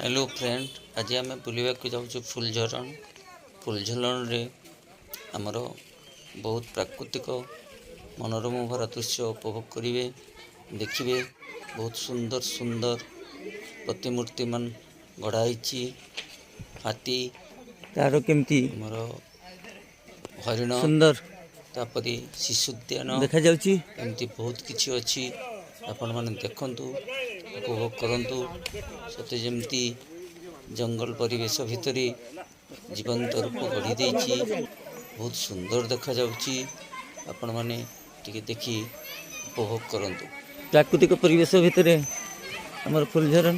Hello friend, आज आम बुलवा जाऊँ फुलझरण। फुलझरण रे आमर बहुत प्राकृतिक मनोरम भरा दृश्य उपभोग करेंगे, देखिए। बहुत सुंदर सुंदर प्रतिमूर्ति मान गढ़ाई, हाथी तार केमती आमर हरिण सुंदर तापरी शिशु उद्यान देखा जाउची। एमती बहुत किछि अछि। आपण माने देखंतु, उपभोग करंतु। सते जेमती जंगल परिवेश भितरी जीवंत रूप गढ़ी देइछि। बहुत सुंदर देखा जाउची। आपण माने टिके देखि उपभोग करंतु। प्राकृतिक परिवेश भितर हमर फुलझरण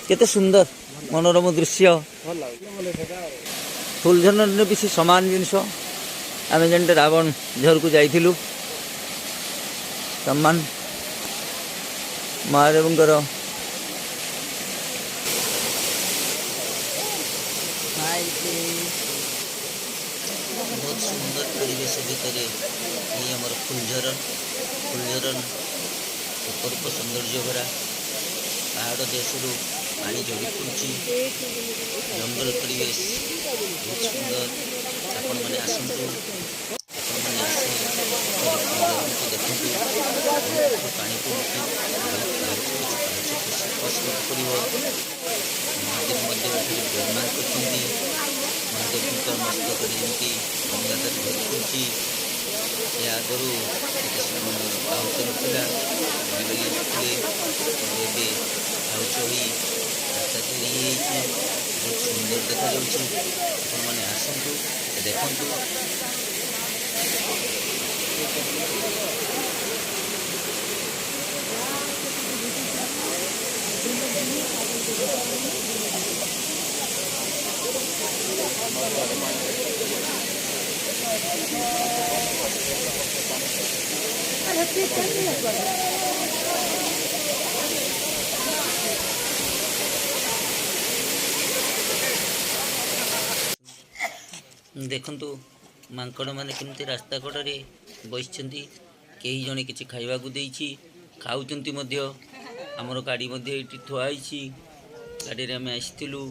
केते सुंदर मनोरम दृश्य। फुलझरण भी से समान जिनस आम जन रावण झर को जाइलु सम्मान महादेवंकर बहुत सुंदर परिवेश भितर ये आमर फुलझरण अपूर्व सौंदर्य भरा पहाड़ देशरू पानी झड़ी पड़ी। जंगल परिवेश बहुत सुंदर। आपण मैंने आसतु, आपण मैंने आसे फुलझरण को देखु। पानी को स्पर्श कर महादेव निर्माण कर महादेव मस्तक जमी गंगाधर भरी आगु पाउच नाला पाउच हो रास्ता तैयारी बहुत सुंदर देखा मैंने आसतु देखु। देखंतु मांकड़ माने केमती रास्ता कड़े बस कई जने किसी खाइबा को देइछि, खाउचंती मध्य। आमर गाड़ी मध्य एठी थुआइछि। गाड़ी रे हम आइथिलु।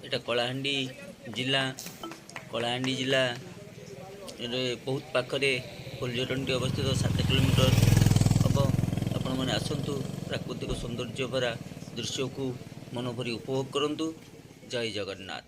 एटा कलाहांडी जिला रे बहुत पाखरे फुलझरणटी अवस्थित 7 किलोमीटर हम। आपण मैंने आसतु, प्राकृतिक सौंदर्य भरा दृश्य को मन भरी उपभोग करंतु। जय जगन्नाथ।